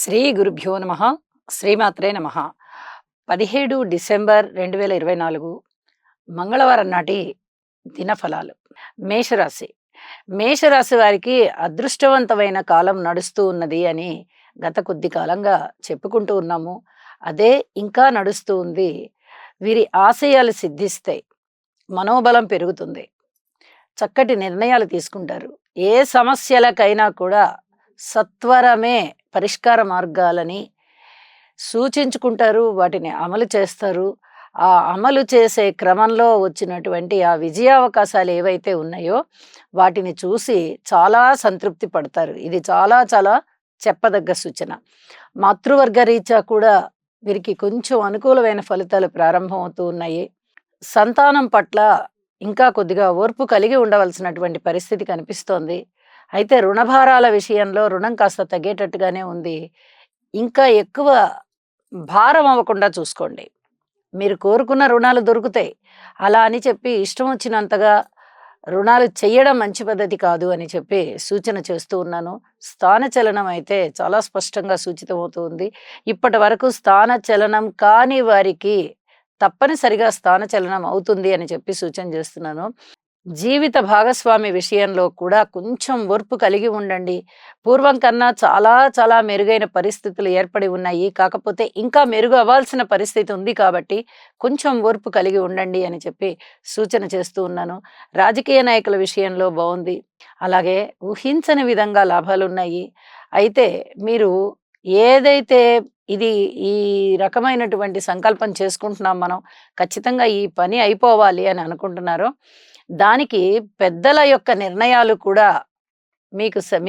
శ్రీ గురుభ్యో నమ. శ్రీమాత్రే నమ. 17 డిసెంబర్ 2024 మంగళవారం నాటి దినఫలాలు. మేషరాశి. మేషరాశి వారికి అదృష్టవంతమైన కాలం నడుస్తూ ఉన్నది అని గత కొద్ది కాలంగా చెప్పుకుంటూ ఉన్నాము. అదే ఇంకా నడుస్తూ ఉంది. వీరి ఆశయాలు సిద్ధిస్తాయి, మనోబలం పెరుగుతుంది, చక్కటి నిర్ణయాలు తీసుకుంటారు. ఏ సమస్యలకైనా కూడా సత్వరమే పరిష్కార మార్గాలని సూచించుకుంటారు, వాటిని అమలు చేస్తారు. ఆ అమలు చేసే క్రమంలో వచ్చినటువంటి ఆ విజయావకాశాలు ఏవైతే ఉన్నాయో వాటిని చూసి చాలా సంతృప్తి పడతారు. ఇది చాలా చాలా చెప్పదగ్గ సూచన. మాతృవర్గ రీత్యా కూడా వీరికి కొంచెం అనుకూలమైన ఫలితాలు ప్రారంభం అవుతూ ఉన్నాయి. సంతానం పట్ల ఇంకా కొద్దిగా ఓర్పు కలిగి ఉండవలసినటువంటి పరిస్థితి కనిపిస్తోంది. అయితే రుణభారాల విషయంలో రుణం కాస్త తగ్గేటట్టుగానే ఉంది. ఇంకా ఎక్కువ భారం అవ్వకుండా చూసుకోండి. మీరు కోరుకున్న రుణాలు దొరుకుతాయి. అలా అని చెప్పి ఇష్టం వచ్చినంతగా రుణాలు చెయ్యడం మంచి పద్ధతి కాదు అని చెప్పి సూచన చేస్తూ ఉన్నాను. స్థానచలనం అయితే చాలా స్పష్టంగా సూచితమవుతూ ఉంది. ఇప్పటి వరకు స్థానచలనం కాని వారికి తప్పనిసరిగా స్థానచలనం అవుతుంది అని చెప్పి సూచన చేస్తున్నాను. జీవిత భాగస్వామి విషయంలో కూడా కొంచెం ఓర్పు కలిగి ఉండండి. పూర్వం కన్నా చాలా చాలా మెరుగైన పరిస్థితులు ఏర్పడి ఉన్నాయి. కాకపోతే ఇంకా మెరుగు అవ్వాల్సిన పరిస్థితి ఉంది కాబట్టి కొంచెం ఓర్పు కలిగి ఉండండి అని చెప్పి సూచన చేస్తూ ఉన్నాను. రాజకీయ నాయకుల విషయంలో బాగుంది. అలాగే ఊహించని విధంగా లాభాలున్నాయి. అయితే మీరు ఏదైతే ఈ రకమైనటువంటి సంకల్పం చేసుకుంటున్నాం, మనం ఖచ్చితంగా ఈ పని అయిపోవాలి అని అనుకుంటున్నారో దానికి పెద్దల యొక్క నిర్ణయాలు కూడా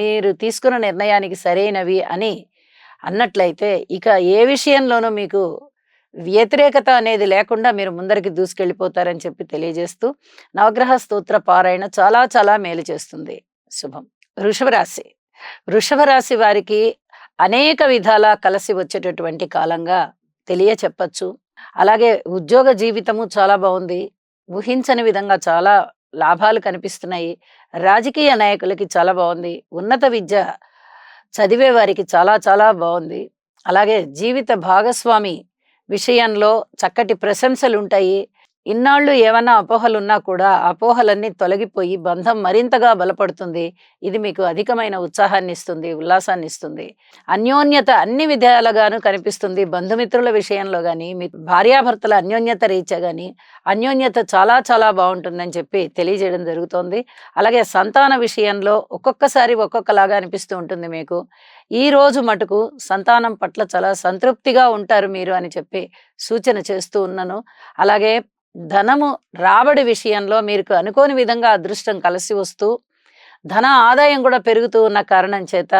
మీరు తీసుకున్న నిర్ణయానికి సరైనవి అని అన్నట్లయితే ఇక ఏ విషయంలోనూ మీకు వ్యతిరేకత అనేది లేకుండా మీరు ముందరికి దూసుకెళ్ళిపోతారని చెప్పి తెలియజేస్తూ నవగ్రహ స్తోత్ర పారాయణ చాలా చాలా మేలు చేస్తుంది. శుభం. వృషభ రాశి. వృషభ రాశి వారికి అనేక విధాల కలిసి వచ్చేటటువంటి కాలంగా చెప్పచ్చు. అలాగే ఉద్యోగ జీవితము చాలా బాగుంది. ఊహించని విధంగా చాలా లాభాలు కనిపిస్తున్నాయి. రాజకీయ నాయకులకి చాలా బాగుంది. ఉన్నత విద్య చదివే వారికి చాలా చాలా బాగుంది. అలాగే జీవిత భాగస్వామి విషయంలో చక్కటి ప్రశంసలు ఉంటాయి. ఇన్నాళ్ళు ఏమన్నా అపోహలున్నా కూడా అపోహలన్నీ తొలగిపోయి బంధం మరింతగా బలపడుతుంది. ఇది మీకు అధికమైన ఉత్సాహాన్ని ఇస్తుంది, ఉల్లాసాన్ని ఇస్తుంది. అన్యోన్యత అన్ని విధాలుగాను కనిపిస్తుంది. బంధుమిత్రుల విషయంలో కానీ, మీ భార్యాభర్తల అన్యోన్యత రీత్యా కానీ అన్యోన్యత చాలా చాలా బాగుంటుందని చెప్పి తెలియజేయడం జరుగుతోంది. అలాగే సంతాన విషయంలో ఒక్కొక్కసారి ఒక్కొక్కలాగా అనిపిస్తూ ఉంటుంది మీకు. ఈ రోజు మటుకు సంతానం పట్ల చాలా సంతృప్తిగా ఉంటారు మీరు అని చెప్పి సూచన చేస్తూ ఉన్నాను. అలాగే ధనము రాబడి విషయంలో మీకు అనుకోని విధంగా అదృష్టం కలిసి వస్తూ ధన ఆదాయం కూడా పెరుగుతూ ఉన్న కారణం చేత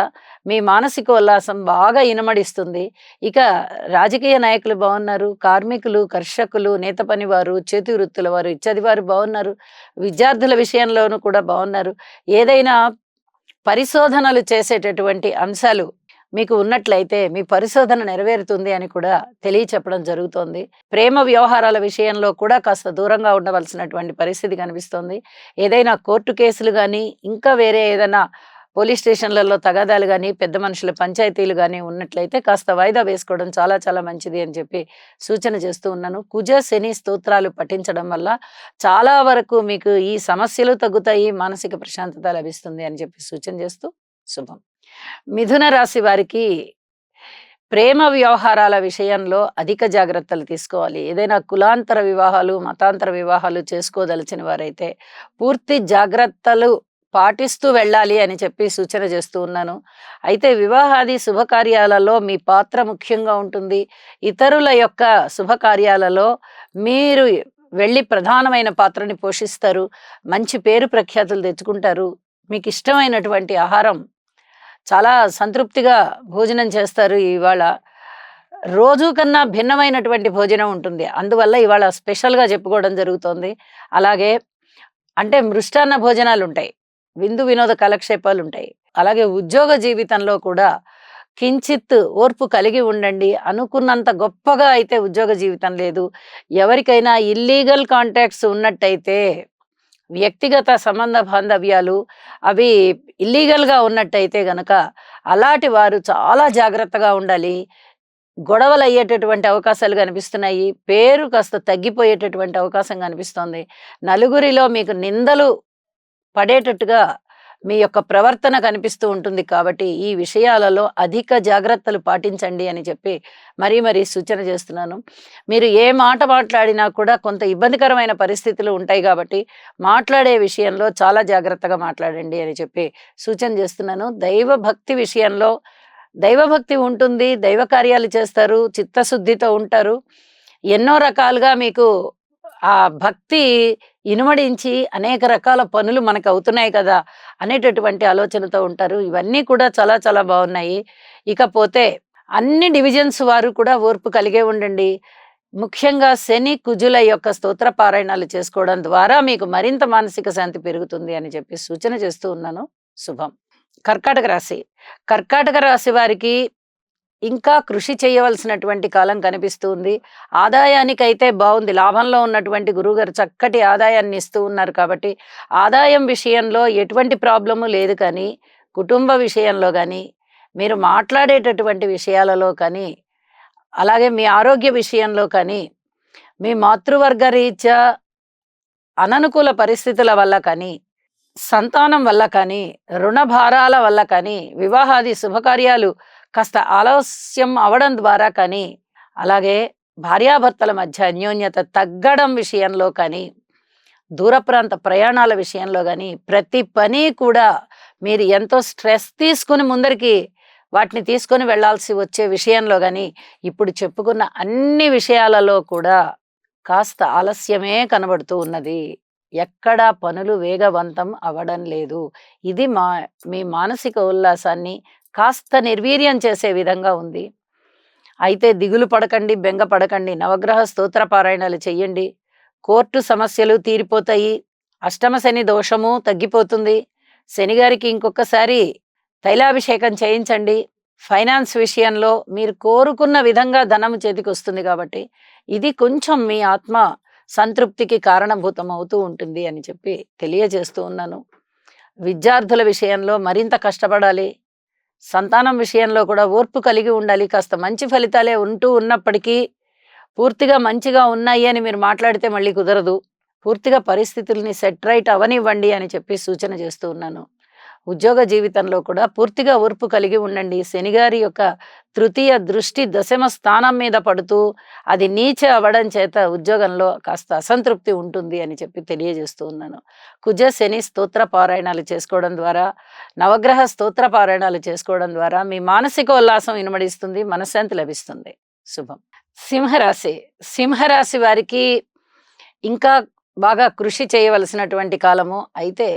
మీ మానసిక ఉల్లాసం బాగా ఇనమడిస్తుంది. ఇక రాజకీయ నాయకులు బాగున్నారు. కార్మికులు, కర్షకులు, నేత పనివారు, చేతి వృత్తుల వారు ఇత్యాది వారు బాగున్నారు. విద్యార్థుల విషయంలోనూ కూడా బాగున్నారు. ఏదైనా పరిశోధనలు చేసేటటువంటి అంశాలు మీకు ఉన్నట్లయితే మీ పరిశోధన నెరవేరుతుంది అని కూడా చెప్పడం జరుగుతోంది. ప్రేమ వ్యవహారాల విషయంలో కూడా కాస్త దూరంగా ఉండవలసినటువంటి పరిస్థితి కనిపిస్తోంది. ఏదైనా కోర్టు కేసులు కానీ, ఇంకా వేరే ఏదైనా పోలీస్ స్టేషన్లలో తగాదాలు కానీ, పెద్ద మనుషుల పంచాయతీలు కానీ ఉన్నట్లయితే కాస్త వాయిదా వేసుకోవడం చాలా చాలా మంచిది అని చెప్పి సూచన చేస్తూ ఉన్నాను. కుజ శని స్తోత్రాలు పఠించడం వల్ల చాలా వరకు మీకు ఈ సమస్యలు తగ్గుతాయి, మానసిక ప్రశాంతత లభిస్తుంది అని చెప్పి సూచన చేస్తూ శుభం. మిథున రాశి వారికి ప్రేమ వ్యవహారాల విషయంలో అధిక జాగ్రత్తలు తీసుకోవాలి. ఏదైనా కులాంతర వివాహాలు, మతాంతర వివాహాలు చేసుకోదలిచిన వారైతే పూర్తి జాగ్రత్తలు పాటిస్తూ వెళ్ళాలి అని చెప్పి సూచన చేస్తూ ఉన్నాను. అయితే వివాహాది శుభకార్యాలలో మీ పాత్ర ముఖ్యంగా ఉంటుంది. ఇతరుల యొక్క శుభకార్యాలలో మీరు వెళ్ళి ప్రధానమైన పాత్రని పోషిస్తారు. మంచి పేరు ప్రఖ్యాతులు తెచ్చుకుంటారు. మీకు ఇష్టమైనటువంటి ఆహారం చాలా సంతృప్తిగా భోజనం చేస్తారు. ఇవాళ రోజు కన్నా భిన్నమైనటువంటి భోజనం ఉంటుంది. అందువల్ల ఇవాళ స్పెషల్గా చెప్పుకోవడం జరుగుతోంది. అలాగే అంటే మృష్టాన్న భోజనాలు ఉంటాయి, విందు వినోద కాలక్షేపాలు ఉంటాయి. అలాగే ఉద్యోగ జీవితంలో కూడా కించిత్ ఓర్పు కలిగి ఉండండి. అనుకున్నంత గొప్పగా అయితే ఉద్యోగ జీవితం లేదు. ఎవరికైనా ఇల్లీగల్ కాంటాక్ట్స్ ఉన్నట్టయితే వ్యక్తిగత సంబంధ బాంధవ్యాలు అవి ఇల్లీగల్‌గా ఉన్నట్టయితే గనక అలాంటి వారు చాలా జాగ్రత్తగా ఉండాలి. గొడవలయ్యేటటువంటి అవకాశాలు కనిపిస్తున్నాయి. పేరు కాస్త తగ్గిపోయేటటువంటి అవకాశం కనిపిస్తోంది. నలుగురిలో మీకు నిందలు పడేటట్టుగా మీ యొక్క ప్రవర్తన కనిపిస్తూ ఉంటుంది కాబట్టి, ఈ విషయాలలో అధిక జాగ్రత్తలు పాటించండి అని చెప్పి మరీ సూచన చేస్తున్నాను. మీరు ఏ మాట మాట్లాడినా కూడా కొంత ఇబ్బందికరమైన పరిస్థితులు ఉంటాయి కాబట్టి, మాట్లాడే విషయంలో చాలా జాగ్రత్తగా మాట్లాడండి అని చెప్పి సూచన చేస్తున్నాను. దైవ భక్తి విషయంలో దైవభక్తి ఉంటుంది. దైవ కార్యాలు చేస్తారు. చిత్తశుద్ధితో ఉంటారు. ఎన్నో రకాలుగా మీకు ఆ భక్తి ఇనుమడించి అనేక రకాల పనులు మనకవుతున్నాయి కదా! అనేటటువంటి ఆలోచనతో ఉంటారు. ఇవన్నీ కూడా చాలా చాలా బావున్నాయి. ఇకపోతే అన్ని డివిజన్స్ వారు కూడా ఓర్పు కలిగే ఉండండి. ముఖ్యంగా శని, కుజుల యొక్క స్తోత్ర పారాయణాలు చేసుకోవడం ద్వారా మీకు మరింత మానసిక శాంతి పెరుగుతుంది అని చెప్పి సూచన చేస్తూ ఉన్నాను. శుభం. కర్కాటక రాశి. కర్కాటక రాశి వారికి ఇంకా కృషి చేయవలసినటువంటి కాలం కనిపిస్తూ ఉంది. ఆదాయానికైతే బావుంది. లాభంలో ఉన్నటువంటి గురువుగారు చక్కటి ఆదాయాన్ని ఇస్తూ ఉన్నారు కాబట్టి, ఆదాయం విషయంలో ఎటువంటి ప్రాబ్లము లేదు కానీ, కుటుంబ విషయంలో గానీ, మీరు మాట్లాడేటటువంటి విషయాలలో కానీ, అలాగే మీ ఆరోగ్య విషయంలో కానీ, మీ మాతృవర్గ రీత్యా అననుకూల పరిస్థితుల వల్ల కానీ, సంతానం వల్ల కానీ, రుణ భారాల వల్ల కానీ, వివాహాది శుభకార్యాలు కాస్త ఆలస్యం అవ్వడం ద్వారా కానీ, అలాగే భార్యాభర్తల మధ్య అన్యోన్యత తగ్గడం విషయంలో కానీ, దూర ప్రాంత ప్రయాణాల విషయంలో గానీ, ప్రతి పని కూడా మీరు ఎంతో స్ట్రెస్ తీసుకొని ముందరికి వాటిని తీసుకొని వెళ్ళాల్సి వచ్చే విషయంలో గానీ, ఇప్పుడు చెప్పుకున్న అన్ని విషయాలలో కూడా కాస్త ఆలస్యమే కనబడుతూ ఉన్నది. ఎక్కడా పనులు వేగవంతం అవ్వడం లేదు. ఇది మీ మానసిక ఉల్లాసాన్ని కాస్త నిర్వీర్యం చేసే విధంగా ఉంది. అయితే దిగులు పడకండి, బెంగ పడకండి. నవగ్రహ స్తోత్ర పారాయణాలు చెయ్యండి. కోర్టు సమస్యలు తీరిపోతాయి. అష్టమ శని దోషము తగ్గిపోతుంది. శనిగారికి ఇంకొకసారి తైలాభిషేకం చేయించండి. ఫైనాన్స్ విషయంలో మీరు కోరుకున్న విధంగా ధనము చేతికొస్తుంది కాబట్టి, ఇది కొంచెం మీ ఆత్మ సంతృప్తికి కారణభూతం అవుతూ ఉంటుంది అని చెప్పి తెలియజేస్తూ ఉన్నాను. విద్యార్థుల విషయంలో మరింత కష్టపడాలి. సంతానం విషయంలో కూడా ఓర్పు కలిగి ఉండాలి. కాస్త మంచి ఫలితాలే ఉంటూ ఉన్నప్పటికీ, పూర్తిగా మంచిగా ఉన్నాయి అని మీరు మాట్లాడితే మళ్ళీ కుదరదు. పూర్తిగా పరిస్థితుల్ని సెట్ రైట్ అవనివ్వండి అని చెప్పి సూచన చేస్తూ ఉన్నాను. ఉద్యోగ జీవితంలో కూడా పూర్తిగా ఓర్పు కలిగి ఉండండి. శనిగారి యొక్క తృతీయ దృష్టి దశమ స్థానం మీద పడుతూ అది నీచ అవ్వడం చేత ఉద్యోగంలో కాస్త అసంతృప్తి ఉంటుంది అని చెప్పి తెలియజేస్తూ ఉన్నాను. కుజ శని స్తోత్ర పారాయణాలు చేసుకోవడం ద్వారా, నవగ్రహ స్తోత్ర పారాయణాలు చేసుకోవడం ద్వారా మీ మానసిక ఉల్లాసం ఇనుమడిస్తుంది, మనశ్శాంతి లభిస్తుంది. శుభం. సింహరాశి. సింహరాశి వారికి ఇంకా బాగా కృషి చేయవలసినటువంటి కాలము. అయితే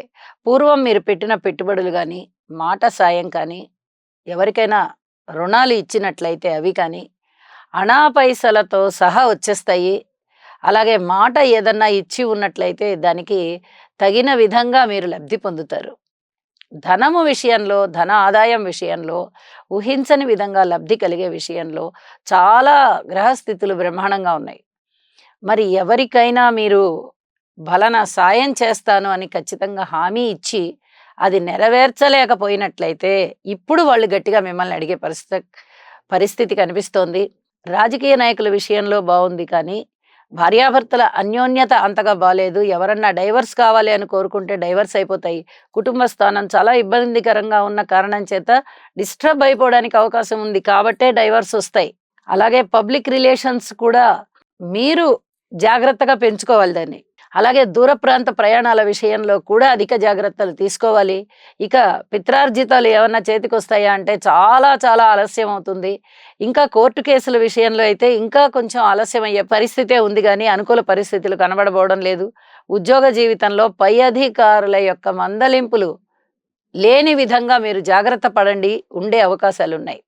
పూర్వం మీరు పెట్టిన పెట్టుబడులు కానీ, మాట సాయం కానీ, ఎవరికైనా రుణాలు ఇచ్చినట్లయితే అవి కానీ అణా పైసలతో సహా వచ్చేస్తాయి. అలాగే మాట ఏదన్నా ఇచ్చి ఉన్నట్లయితే దానికి తగిన విధంగా మీరు లబ్ధి పొందుతారు. ధనము విషయంలో, ధన ఆదాయం విషయంలో, ఊహించని విధంగా లబ్ధి కలిగే విషయంలో చాలా గ్రహస్థితులు బ్రహ్మాండంగా ఉన్నాయి. మరి ఎవరికైనా మీరు ఫలానా సాయం చేస్తాను అని ఖచ్చితంగా హామీ ఇచ్చి అది నెరవేర్చలేకపోయినట్లయితే ఇప్పుడు వాళ్ళు గట్టిగా మిమ్మల్ని అడిగే పరిస్థితి కనిపిస్తోంది. రాజకీయ నాయకుల విషయంలో బాగుంది కానీ భార్యాభర్తల అన్యోన్యత అంతగా బాలేదు. ఎవరన్నా డైవర్స్ కావాలి అని కోరుకుంటే డైవర్స్ అయిపోతాయి. కుటుంబ స్థానం చాలా ఇబ్బందికరంగా ఉన్న కారణం చేత డిస్టర్బ్ అయిపోవడానికి అవకాశం ఉంది కాబట్టే డైవర్స్ వస్తాయి. అలాగే పబ్లిక్ రిలేషన్స్ కూడా మీరు జాగ్రత్తగా పెంచుకోవాలి దాన్ని. అలాగే దూర ప్రాంత ప్రయాణాల విషయంలో కూడా అధిక జాగ్రత్తలు తీసుకోవాలి. ఇక పిత్రార్జితాలు ఏమన్నా చేతికొస్తాయా అంటే చాలా చాలా ఆలస్యం అవుతుంది. ఇంకా కోర్టు కేసుల విషయంలో అయితే ఇంకా కొంచెం ఆలస్యం అయ్యే పరిస్థితే ఉంది కానీ అనుకూల పరిస్థితులు కనబడబోవడం లేదు. ఉద్యోగ జీవితంలో పై అధికారుల యొక్క మందలింపులు లేని విధంగా మీరు జాగ్రత్త పడండి, ఉండే అవకాశాలున్నాయి.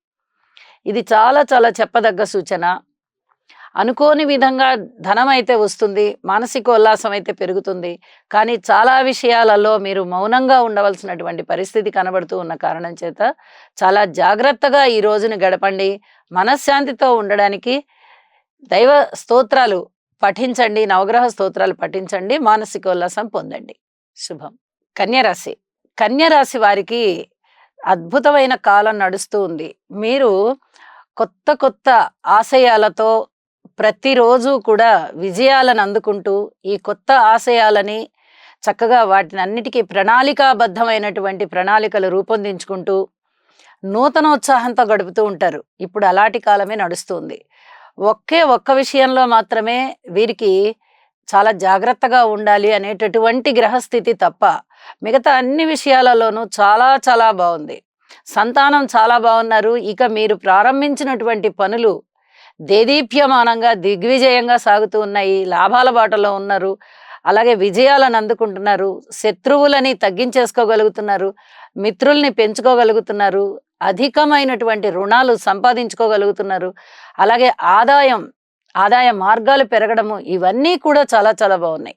ఇది చాలా చాలా చెప్పదగ్గ సూచన. అనుకోని విధంగా ధనం అయితే వస్తుంది, మానసిక ఉల్లాసం అయితే పెరుగుతుంది. కానీ చాలా విషయాలలో మీరు మౌనంగా ఉండవలసినటువంటి పరిస్థితి కనబడుతూ ఉన్న కారణం చేత చాలా జాగ్రత్తగా ఈ రోజుని గడపండి. మనశ్శాంతితో ఉండడానికి దైవ స్తోత్రాలు పఠించండి, నవగ్రహ స్తోత్రాలు పఠించండి, మానసిక ఉల్లాసం పొందండి. శుభం. కన్యరాశి. కన్యరాశి వారికి అద్భుతమైన కాలం నడుస్తూ ఉంది. మీరు కొత్త కొత్త ఆశయాలతో ప్రతిరోజు కూడా విజయాలను అందుకుంటూ, ఈ కొత్త ఆశయాలని చక్కగా వాటినన్నిటికీ ప్రణాళికాబద్ధమైనటువంటి ప్రణాళికలు రూపొందించుకుంటూ, నూతనోత్సాహంతో గడుపుతూ ఉంటారు. ఇప్పుడు అలాంటి కాలమే నడుస్తుంది. ఒక్క విషయంలో మాత్రమే వీరికి చాలా జాగ్రత్తగా ఉండాలి అనేటటువంటి గ్రహస్థితి తప్ప, మిగతా అన్ని విషయాలలోనూ చాలా చాలా బావుంది. సంతానం చాలా బావున్నారు. ఇక మీరు ప్రారంభించినటువంటి పనులు దేదీప్యమానంగా, దిగ్విజయంగా సాగుతూ ఉన్నాయి. లాభాల బాటలో ఉన్నారు. అలాగే విజయాలను అందుకుంటున్నారు. శత్రువులని తగ్గించేసుకోగలుగుతున్నారు. మిత్రుల్ని పెంచుకోగలుగుతున్నారు. అధికమైనటువంటి రుణాలు సంపాదించుకోగలుగుతున్నారు. అలాగే ఆదాయ మార్గాలు పెరగడము, ఇవన్నీ కూడా చాలా చాలా బాగున్నాయి.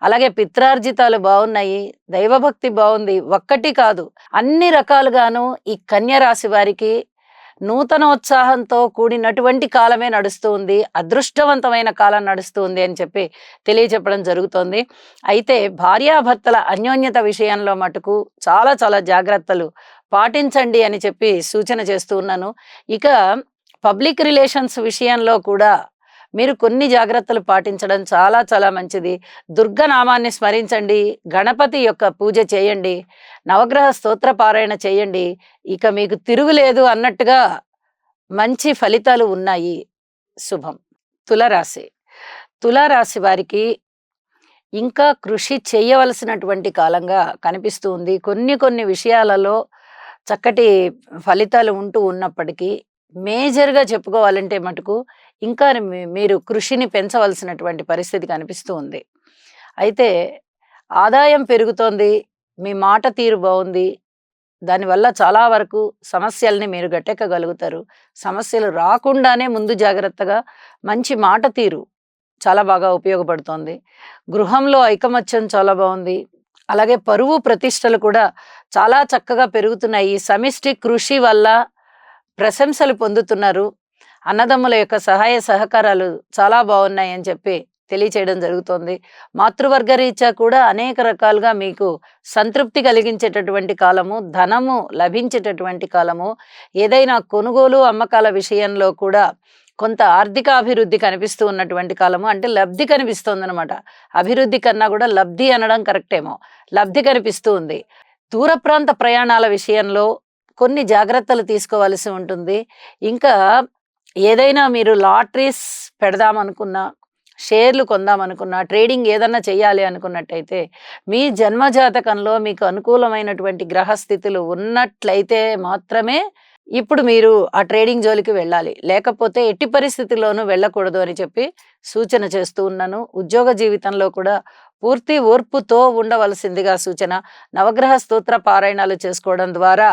అలాగే పిత్రార్జితాలు బాగున్నాయి. దైవభక్తి బాగుంది. ఒక్కటి కాదు, అన్ని రకాలుగాను ఈ కన్య రాశి వారికి నూతనోత్సాహంతో కూడినటువంటి కాలమే నడుస్తూ ఉంది. అదృష్టవంతమైన కాలం నడుస్తూ ఉంది అని చెప్పి తెలియచెప్పడం జరుగుతోంది. అయితే భార్యాభర్తల అన్యోన్యత విషయంలో మటుకు చాలా చాలా జాగ్రత్తలు పాటించండి అని చెప్పి సూచన చేస్తూ ఉన్నాను. ఇక పబ్లిక్ రిలేషన్స్ విషయంలో కూడా మీరు కొన్ని జాగ్రత్తలు పాటించడం చాలా చాలా మంచిది. దుర్గనామాన్ని స్మరించండి. గణపతి యొక్క పూజ చేయండి. నవగ్రహ స్తోత్ర పారాయణ చేయండి. ఇక మీకు తిరుగులేదు అన్నట్టుగా మంచి ఫలితాలు ఉన్నాయి. శుభం. తులారాశి. తులారాశి వారికి ఇంకా కృషి చేయవలసినటువంటి కాలంగా కనిపిస్తూ ఉంది. కొన్ని విషయాలలో చక్కటి ఫలితాలు ఉంటూ ఉన్నప్పటికీ, మేజర్గా చెప్పుకోవాలంటే మటుకు ఇంకా మీరు కృషిని పెంచవలసినటువంటి పరిస్థితి కనిపిస్తూ ఉంది. అయితే ఆదాయం పెరుగుతోంది. మీ మాట తీరు బాగుంది. దానివల్ల చాలా వరకు సమస్యల్ని మీరు గట్టెక్కగలుగుతారు. సమస్యలు రాకుండానే ముందు జాగ్రత్తగా మంచి మాట తీరు చాలా బాగా ఉపయోగపడుతోంది. గృహంలో ఐకమత్యం చాలా బాగుంది. అలాగే పరువు ప్రతిష్టలు కూడా చాలా చక్కగా పెరుగుతున్నాయి. ఈ సమిష్టి కృషి వల్ల ప్రశంసలు పొందుతున్నారు. అన్నదమ్ముల యొక్క సహాయ సహకారాలు చాలా బాగున్నాయి అని చెప్పి తెలియచేయడం జరుగుతోంది. మాతృవర్గ రీత్యా కూడా అనేక రకాలుగా మీకు సంతృప్తి కలిగించేటటువంటి కాలము, ధనము లభించేటటువంటి కాలము, ఏదైనా కొనుగోలు అమ్మకాల విషయంలో కూడా కొంత ఆర్థిక అభివృద్ధి కనిపిస్తూ ఉన్నటువంటి కాలము. అంటే లబ్ధి కనిపిస్తుంది అనమాట. అభివృద్ధి కన్నా కూడా లబ్ధి అనడం కరెక్టేమో. లబ్ధి కనిపిస్తూ ఉంది. దూర ప్రాంత ప్రయాణాల విషయంలో కొన్ని జాగ్రత్తలు తీసుకోవాల్సి ఉంటుంది. ఇంకా ఏదైనా మీరు లాటరీస్ పెడదామనుకున్నా, షేర్లు కొందామనుకున్నా, ట్రేడింగ్ ఏదన్నా చేయాలి అనుకున్నట్టయితే మీ జన్మజాతకంలో మీకు అనుకూలమైనటువంటి గ్రహస్థితులు ఉన్నట్లయితే మాత్రమే ఇప్పుడు మీరు ఆ ట్రేడింగ్ జోలికి వెళ్ళాలి. లేకపోతే ఎట్టి పరిస్థితుల్లోనూ వెళ్ళకూడదు అని చెప్పి సూచన చేస్తూ ఉన్నాను. ఉద్యోగ జీవితంలో కూడా పూర్తి ఓర్పుతో ఉండవలసిందిగా సూచన. నవగ్రహ స్తోత్ర పారాయణాలు చేసుకోవడం ద్వారా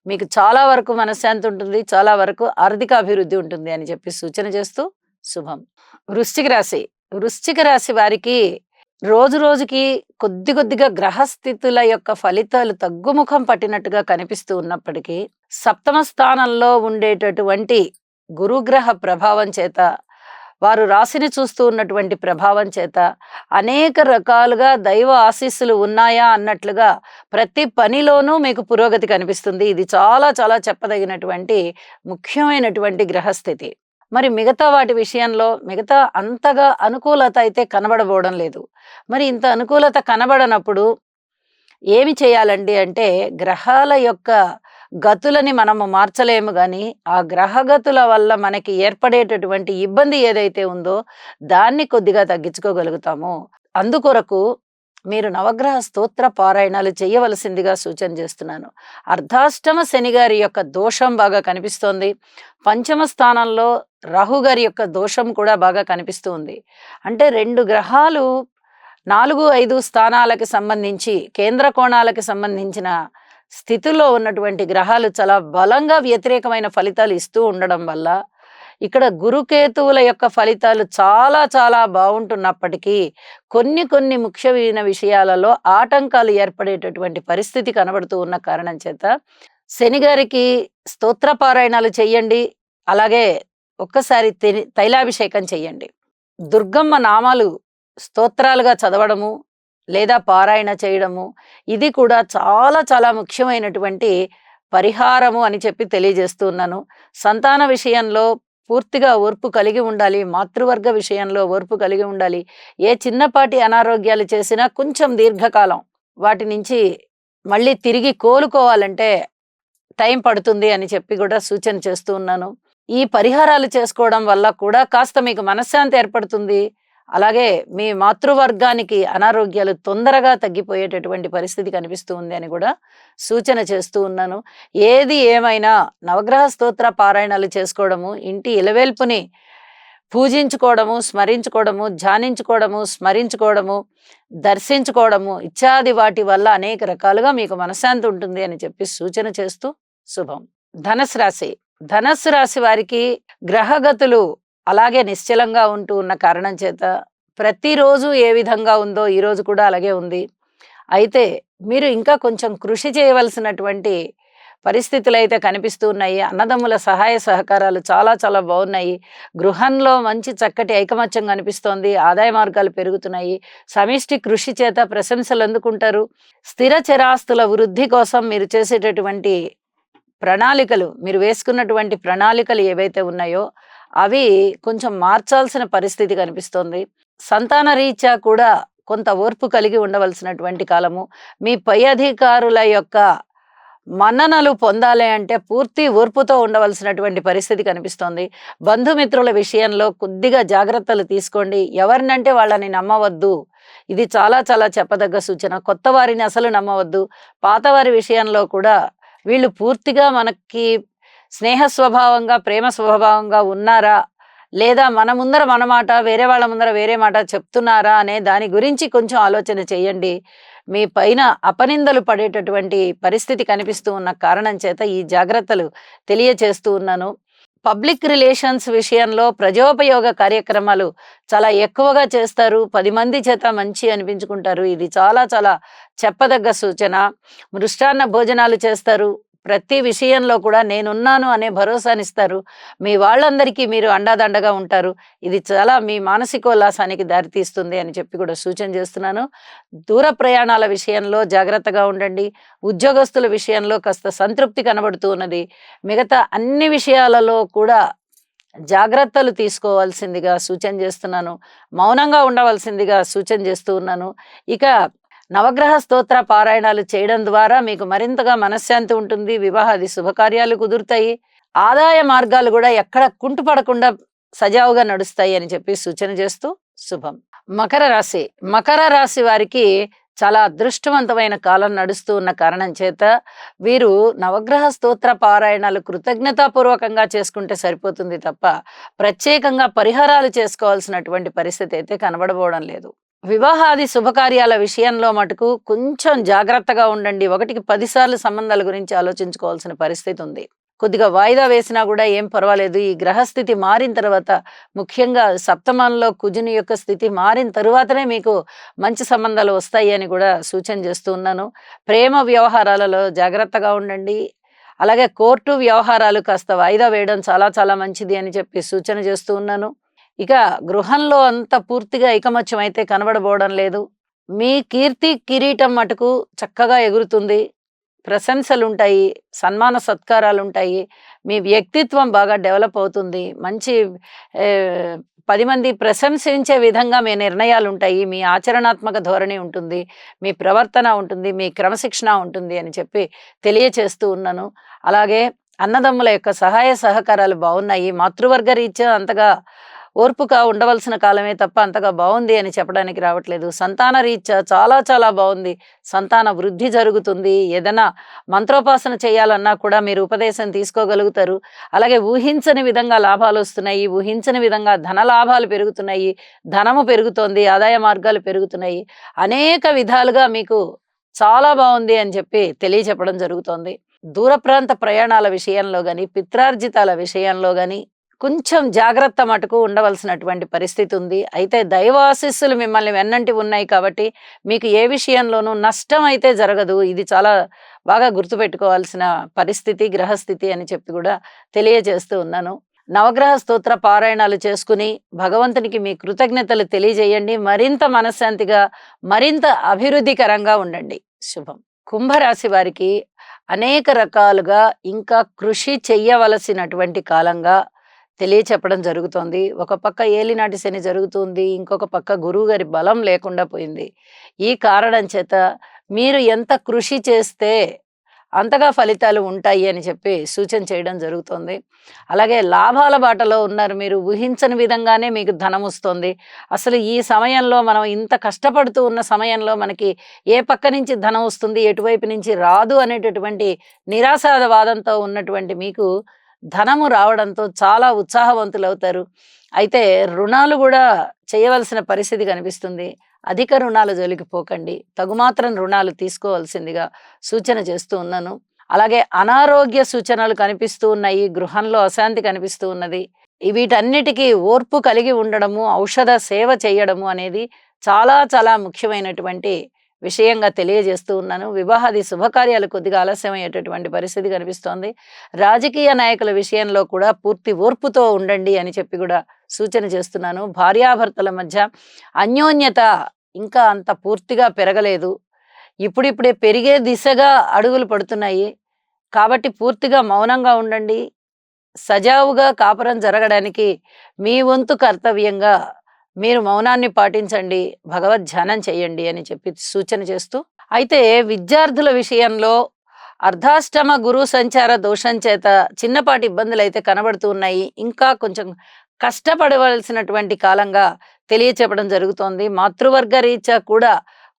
మీకు చాలా వరకు మనశ్శాంతి ఉంటుంది. చాలా వరకు ఆర్థిక అభివృద్ధి ఉంటుంది అని చెప్పి సూచన చేస్తూ శుభం. వృశ్చిక రాశి. వృశ్చిక రాశి వారికి రోజు రోజుకి కొద్దిగా గ్రహస్థితుల యొక్క ఫలితాలు తగ్గుముఖం పట్టినట్టుగా కనిపిస్తూ ఉన్నప్పటికీ, సప్తమ స్థానంలో ఉండేటటువంటి గురుగ్రహ ప్రభావం చేత, వారు రాశిని చూస్తూ ఉన్నటువంటి ప్రభావం చేత అనేక రకాలుగా దైవ ఆశీస్సులు ఉన్నాయా అన్నట్లుగా ప్రతి పనిలోనూ మీకు పురోగతి కనిపిస్తుంది. ఇది చాలా చాలా చెప్పదగినటువంటి ముఖ్యమైనటువంటి గ్రహస్థితి. మరి మిగతా వాటి విషయంలో మిగతా అంతగా అనుకూలత అయితే కనబడబోవడం లేదు. మరి ఇంత అనుకూలత కనబడనప్పుడు ఏమి చేయాలండి అంటే, గ్రహాల యొక్క గతులని మనము మార్చలేము గాని, ఆ గ్రహగతుల వల్ల మనకి ఏర్పడేటటువంటి ఇబ్బంది ఏదైతే ఉందో దాన్ని కొద్దిగా తగ్గించుకోగలుగుతాము. అందుకొరకు మీరు నవగ్రహ స్తోత్ర పారాయణాలు చేయవలసిందిగా సూచన చేస్తున్నాను. అర్ధాష్టమ శని గారి యొక్క దోషం బాగా కనిపిస్తోంది. పంచమ స్థానంలో రాహు గారి యొక్క దోషం కూడా బాగా కనిపిస్తూ ఉంది. అంటే 2 గ్రహాలు 4, 5 స్థానాలకు సంబంధించి, కేంద్ర కోణాలకు సంబంధించిన స్థితిలో ఉన్నటువంటి గ్రహాలు చాలా బలంగా వ్యతిరేకమైన ఫలితాలు ఇస్తూ ఉండడం వల్ల ఇక్కడ గురుకేతువుల యొక్క ఫలితాలు చాలా చాలా బాగుంటున్నప్పటికీ కొన్ని ముఖ్యమైన విషయాలలో ఆటంకాలు ఏర్పడేటటువంటి పరిస్థితి కనబడుతూ ఉన్న కారణం చేత శని గారికి స్తోత్ర పారాయణాలు చెయ్యండి. అలాగే ఒక్కసారి తైలాభిషేకం చెయ్యండి. దుర్గమ్మ నామాలు స్తోత్రాలుగా చదవడము, లేదా పారాయణ చేయడము, ఇది కూడా చాలా చాలా ముఖ్యమైనటువంటి పరిహారము అని చెప్పి తెలియజేస్తూ ఉన్నాను. సంతాన విషయంలో పూర్తిగా ఓర్పు కలిగి ఉండాలి. మాతృవర్గ విషయంలో ఓర్పు కలిగి ఉండాలి. ఏ చిన్నపాటి అనారోగ్యాలు చేసినా కొంచెం దీర్ఘకాలం వాటి నుంచి మళ్ళీ తిరిగి కోలుకోవాలంటే టైం పడుతుంది అని చెప్పి కూడా సూచన చేస్తూ ఉన్నాను. ఈ పరిహారాలు చేసుకోవడం వల్ల కూడా కాస్త మీకు మనశ్శాంతి ఏర్పడుతుంది. అలాగే మీ మాతృవర్గానికి అనారోగ్యాలు తొందరగా తగ్గిపోయేటటువంటి పరిస్థితి కనిపిస్తూ ఉంది అని కూడా సూచన చేస్తూ ఉన్నాను. ఏది ఏమైనా నవగ్రహ స్తోత్ర పారాయణాలు చేసుకోవడము, ఇంటి ఇలవేల్పుని పూజించుకోవడము, స్మరించుకోవడము, ధ్యానించుకోవడము, స్మరించుకోవడము, దర్శించుకోవడము ఇత్యాది వాటి వల్ల అనేక రకాలుగా మీకు మనశ్శాంతి ఉంటుంది అని చెప్పి సూచన చేస్తూ శుభం. ధనుసు రాశి. ధనుస్సు రాశి వారికి గ్రహగతులు అలాగే నిశ్చలంగా ఉంటూ ఉన్న కారణం చేత ప్రతిరోజు ఏ విధంగా ఉందో ఈరోజు కూడా అలాగే ఉంది. అయితే మీరు ఇంకా కొంచెం కృషి చేయవలసినటువంటి పరిస్థితులు అయితే కనిపిస్తూ ఉన్నాయి. అన్నదమ్ముల సహాయ సహకారాలు చాలా చాలా బాగున్నాయి. గృహంలో మంచి చక్కటి ఐకమత్యం కనిపిస్తోంది. ఆదాయ మార్గాలు పెరుగుతున్నాయి. సమిష్టి కృషి చేత ప్రశంసలు అందుకుంటారు. స్థిర చరాస్తుల వృద్ధి కోసం మీరు చేసేటటువంటి ప్రణాళికలు, మీరు వేసుకున్నటువంటి ప్రణాళికలు ఏవైతే ఉన్నాయో అవి కొంచెం మార్చాల్సిన పరిస్థితి కనిపిస్తోంది. సంతాన రీత్యా కూడా కొంత ఓర్పు కలిగి ఉండవలసినటువంటి కాలము. మీ పై అధికారుల యొక్క మన్ననలు పొందాలి అంటే పూర్తి ఓర్పుతో ఉండవలసినటువంటి పరిస్థితి కనిపిస్తోంది. బంధుమిత్రుల విషయంలో కొద్దిగా జాగ్రత్తలు తీసుకోండి. ఎవరినంటే వాళ్ళని నమ్మవద్దు. ఇది చాలా చాలా చెప్పదగ్గ సూచన. కొత్త వారిని అసలు నమ్మవద్దు. పాతవారి విషయంలో కూడా వీళ్ళు పూర్తిగా మనకి స్నేహ స్వభావంగా, ప్రేమ స్వభావంగా ఉన్నారా, లేదా మన ముందర మన మాట, వేరే వాళ్ళ ముందర వేరే మాట చెప్తున్నారా అనే దాని గురించి కొంచెం ఆలోచన చేయండి. మీ పైన అపనిందలు పడేటటువంటి పరిస్థితి కనిపిస్తూ ఉన్న కారణం చేత ఈ జాగ్రత్తలు తెలియచేస్తూ ఉన్నాను. పబ్లిక్ రిలేషన్స్ విషయంలో ప్రజోపయోగ కార్యక్రమాలు చాలా ఎక్కువగా చేస్తారు. 10 మంది చేత మంచి అనిపించుకుంటారు. ఇది చాలా చాలా చెప్పదగ్గ సూచన. మృష్టాన్న భోజనాలు చేస్తారు. ప్రతి విషయంలో కూడా నేనున్నాను అనే భరోసానిస్తారు. మీ వాళ్ళందరికీ మీరు అండాదండగా ఉంటారు. ఇది చాలా మీ మానసికోల్లాసానికి దారితీస్తుంది అని చెప్పి కూడా సూచన చేస్తున్నాను. దూర ప్రయాణాల విషయంలో జాగ్రత్తగా ఉండండి. ఉద్యోగస్తుల విషయంలో కాస్త సంతృప్తి కనబడుతూ ఉన్నది. మిగతా అన్ని విషయాలలో కూడా జాగ్రత్తలు తీసుకోవాల్సిందిగా సూచన చేస్తున్నాను. మౌనంగా ఉండవలసిందిగా సూచన చేస్తూ ఉన్నాను. ఇక నవగ్రహ స్తోత్ర పారాయణాలు చేయడం ద్వారా మీకు మరింతగా మనశ్శాంతి ఉంటుంది. వివాహాది శుభకార్యాలు కుదురుతాయి. ఆదాయ మార్గాలు కూడా ఎక్కడ కుంటుపడకుండా సజావుగా నడుస్తాయి అని చెప్పి సూచన చేస్తూ శుభం. మకర రాశి. మకర రాశి వారికి చాలా అదృష్టవంతమైన కాలం నడుస్తూ ఉన్న కారణం చేత వీరు నవగ్రహ స్తోత్ర పారాయణాలు కృతజ్ఞతాపూర్వకంగా చేసుకుంటే సరిపోతుంది తప్ప ప్రత్యేకంగా పరిహారాలు చేసుకోవాల్సినటువంటి పరిస్థితి అయితే కనబడబోవడం లేదు. వివాహాది శుభకార్యాల విషయంలో మటుకు కొంచెం జాగ్రత్తగా ఉండండి. 1కి 10 సార్లు సంబంధాల గురించి ఆలోచించుకోవాల్సిన పరిస్థితి ఉంది. కొద్దిగా వాయిదా వేసినా కూడా ఏం పర్వాలేదు. ఈ గ్రహస్థితి మారిన తర్వాత, ముఖ్యంగా సప్తమంలో కుజుని యొక్క స్థితి మారిన తరువాతనే మీకు మంచి సంబంధాలు వస్తాయి అని కూడా సూచన చేస్తూ ఉన్నాను. ప్రేమ వ్యవహారాలలో జాగ్రత్తగా ఉండండి. అలాగే కోర్టు వ్యవహారాలు కాస్త వాయిదా వేయడం చాలా చాలా మంచిది అని చెప్పి సూచన చేస్తూ ఉన్నాను. ఇక గృహంలో అంత పూర్తిగా ఐకమత్యం అయితే కనబడబోవడం లేదు. మీ కీర్తి కిరీటం మటుకు చక్కగా ఎగురుతుంది. ప్రశంసలుంటాయి, సన్మాన సత్కారాలుంటాయి. మీ వ్యక్తిత్వం బాగా డెవలప్ అవుతుంది. మంచి 10 మంది ప్రశంసించే విధంగా మీ నిర్ణయాలుంటాయి. మీ ఆచరణాత్మక ధోరణి ఉంటుంది. మీ ప్రవర్తన ఉంటుంది. మీ క్రమశిక్షణ ఉంటుంది అని చెప్పి తెలియచేస్తూ ఉన్నాను. అలాగే అన్నదమ్ముల యొక్క సహాయ సహకారాలు బాగున్నాయి. మాతృవర్గ రీత్యా అంతగా ఓర్పుగా ఉండవలసిన కాలమే తప్ప అంతగా బాగుంది అని చెప్పడానికి రావట్లేదు. సంతాన రీత్యా చాలా చాలా బాగుంది. సంతాన వృద్ధి జరుగుతుంది. ఏదైనా మంత్రోపాసన చేయాలన్నా కూడా మీరు ఉపదేశం తీసుకోగలుగుతారు. అలాగే ఊహించని విధంగా లాభాలు వస్తున్నాయి. ఊహించని విధంగా ధన లాభాలు పెరుగుతున్నాయి. ధనము పెరుగుతోంది. ఆదాయ మార్గాలు పెరుగుతున్నాయి. అనేక విధాలుగా మీకు చాలా బాగుంది అని చెప్పి తెలియచెప్పడం జరుగుతోంది. దూర ప్రాంత ప్రయాణాల విషయంలో కానీ, పిత్రార్జితాల విషయంలో కానీ కొంచెం జాగ్రత్త మటుకు ఉండవలసినటువంటి పరిస్థితి ఉంది. అయితే దైవాశీస్సులు మిమ్మల్ని వెన్నంటి ఉన్నాయి కాబట్టి మీకు ఏ విషయంలోనూ నష్టం అయితే జరగదు. ఇది చాలా బాగా గుర్తుపెట్టుకోవాల్సిన పరిస్థితి, గ్రహస్థితి అని చెప్పి కూడా తెలియజేస్తూ ఉన్నాను. నవగ్రహ స్తోత్ర పారాయణాలు చేసుకుని భగవంతునికి మీ కృతజ్ఞతలు తెలియజేయండి. మరింత మనశ్శాంతిగా, మరింత అభివృద్ధికరంగా ఉండండి. శుభం. కుంభరాశి వారికి అనేక రకాలుగా ఇంకా కృషి చెయ్యవలసినటువంటి కాలంగా తెలియచెప్పడం జరుగుతోంది. ఒక పక్క ఏలినాటి శని జరుగుతుంది. ఇంకొక పక్క గురువు గారి బలం లేకుండా పోయింది. ఈ కారణం చేత మీరు ఎంత కృషి చేస్తే అంతగా ఫలితాలు ఉంటాయి అని చెప్పి సూచన చేయడం జరుగుతోంది. అలాగే లాభాల బాటలో ఉన్నారు మీరు. ఊహించని విధంగానే మీకు ధనం వస్తుంది. అసలు ఈ సమయంలో మనం ఇంత కష్టపడుతూ ఉన్న సమయంలో మనకి ఏ పక్క నుంచి ధనం వస్తుంది, ఎటువైపు నుంచి రాదు అనేటటువంటి నిరాశావాదంతో ఉన్నటువంటి మీకు ధనము రావడంతో చాలా ఉత్సాహవంతులవుతారు. అయితే రుణాలు కూడా చేయవలసిన పరిస్థితి కనిపిస్తుంది. అధిక రుణాల జోలికి పోకండి. తగుమాత్రం రుణాలు తీసుకోవాల్సిందిగా సూచన చేస్తూ ఉన్నాను. అలాగే అనారోగ్య సూచనలు కనిపిస్తూ ఉన్నాయి. గృహంలో అశాంతి కనిపిస్తూ ఉన్నది. వీటన్నిటికీ ఓర్పు కలిగి ఉండడము, ఔషధ సేవ చేయడము అనేది చాలా చాలా ముఖ్యమైనటువంటి విషయంగా తెలియజేస్తూ ఉన్నాను. వివాహాది శుభకార్యాలు కొద్దిగా ఆలస్యమయ్యేటటువంటి పరిస్థితి కనిపిస్తోంది. రాజకీయ నాయకుల విషయంలో కూడా పూర్తి ఓర్పుతో ఉండండి అని చెప్పి కూడా సూచన చేస్తున్నాను. భార్యాభర్తల మధ్య అన్యోన్యత ఇంకా అంత పూర్తిగా పెరగలేదు. ఇప్పుడిప్పుడే పెరిగే దిశగా అడుగులు పడుతున్నాయి. కాబట్టి పూర్తిగా మౌనంగా ఉండండి. సజావుగా కాపురం జరగడానికి మీ వంతు కర్తవ్యంగా మీరు మౌనాన్ని పాటించండి, భగవద్ ధ్యానం చేయండి అని చెప్పి సూచన చేస్తూ, అయితే విద్యార్థుల విషయంలో అర్ధాష్టమ గురు సంచార దోషం చేత చిన్నపాటి ఇబ్బందులు అయితే కనబడుతూ ఉన్నాయి. ఇంకా కొంచెం కష్టపడవలసినటువంటి కాలంగా తెలియచెప్పడం జరుగుతోంది. మాతృవర్గ రీత్యా కూడా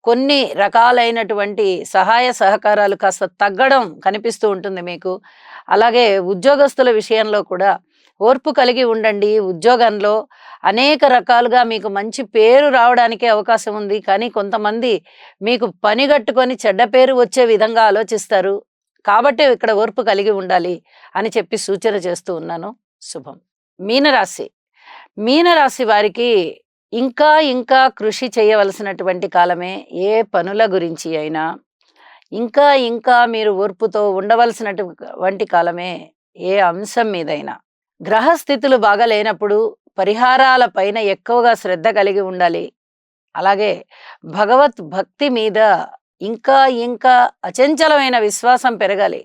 కొన్ని రకాలైనటువంటి సహాయ సహకారాలు కాస్త తగ్గడం కనిపిస్తూ ఉంటుంది మీకు. అలాగే ఉద్యోగస్తుల విషయంలో కూడా ఓర్పు కలిగి ఉండండి. ఉద్యోగంలో అనేక రకాలుగా మీకు మంచి పేరు రావడానికే అవకాశం ఉంది. కానీ కొంతమంది మీకు పని గట్టుకొని చెడ్డ పేరు వచ్చే విధంగా ఆలోచిస్తారు. కాబట్టి ఇక్కడ ఓర్పు కలిగి ఉండాలి అని చెప్పి సూచన చేస్తూ ఉన్నాను. శుభం. మీనరాశి. మీనరాశి వారికి ఇంకా ఇంకా కృషి చేయవలసినటువంటి కాలమే. ఏ పనుల గురించి అయినా ఇంకా ఇంకా మీరు ఓర్పుతో ఉండవలసినటువంటి కాలమే. ఏ అంశం మీదైనా గ్రహస్థితులు బాగా లేనప్పుడు పరిహారాల పైన ఎక్కువగా శ్రద్ధ కలిగి ఉండాలి. అలాగే భగవత్ భక్తి మీద ఇంకా ఇంకా అచంచలమైన విశ్వాసం పెరగాలి.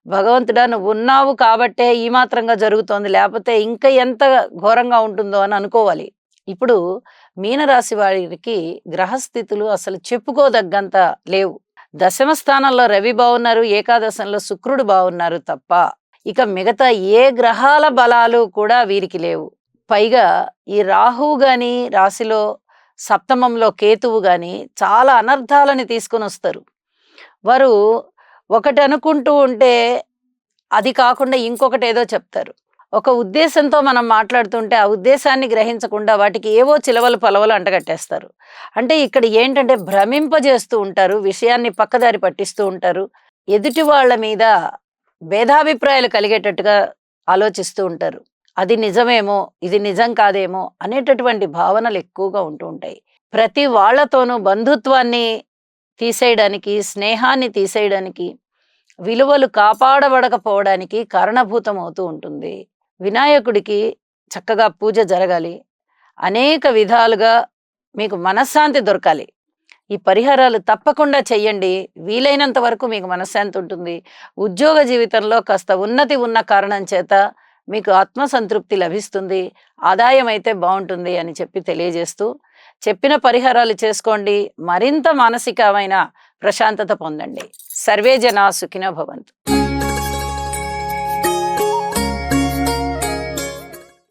భగవంతుడా నువ్వు ఉన్నావు కాబట్టే ఈ మాత్రంగా జరుగుతోంది, లేకపోతే ఇంకా ఎంత ఘోరంగా ఉంటుందో అని అనుకోవాలి. ఇప్పుడు మీనరాశి వారికి గ్రహస్థితులు అసలు చెప్పుకోదగ్గంత లేవు. దశమ స్థానంలో రవి బాగున్నారు, ఏకాదశంలో శుక్రుడు బాగున్నారు తప్ప ఇక మిగతా ఏ గ్రహాల బలాలు కూడా వీరికి లేవు. పైగా ఈ రాహువు గాని రాశిలో, సప్తమంలో కేతువు గాని చాలా అనర్థాలని తీసుకొని వస్తారు. వారు ఒకటి అనుకుంటూ ఉంటే అది కాకుండా ఇంకొకటి ఏదో చెప్తారు. ఒక ఉద్దేశంతో మనం మాట్లాడుతుంటే ఆ ఉద్దేశాన్ని గ్రహించకుండా వాటికి ఏవో చిలవలు పలవలు అంటగట్టేస్తారు. అంటే ఇక్కడ ఏంటంటే భ్రమింపజేస్తూ ఉంటారు, విషయాన్ని పక్కదారి పట్టిస్తూ ఉంటారు. ఎదుటి వాళ్ళ మీద భేదాభిప్రాయాలు కలిగేటట్టుగా ఆలోచిస్తూ ఉంటారు. అది నిజమేమో, ఇది నిజం కాదేమో అనేటటువంటి భావనలు ఎక్కువగా ఉంటూ ఉంటాయి. ప్రతి వాళ్ళతోనూ బంధుత్వాన్ని తీసేయడానికి, స్నేహాన్ని తీసేయడానికి, విలువలు కాపాడబడకపోవడానికి కారణభూతం అవుతూ ఉంటుంది. వినాయకుడికి చక్కగా పూజ జరగాలి. అనేక విధాలుగా మీకు మనశ్శాంతి దొరకాలి. ఈ పరిహారాలు తప్పకుండా చెయ్యండి. వీలైనంత వరకు మీకు మనశ్శాంతి ఉంటుంది. ఉద్యోగ జీవితంలో కాస్త ఉన్నతి ఉన్న కారణం చేత మీకు ఆత్మసంతృప్తి లభిస్తుంది. ఆదాయం అయితే బాగుంటుంది అని చెప్పి తెలియజేస్తూ, చెప్పిన పరిహారాలు చేసుకోండి. మరింత మానసికమైన ప్రశాంతత పొందండి. సర్వే జనా సుఖినో భవంతు.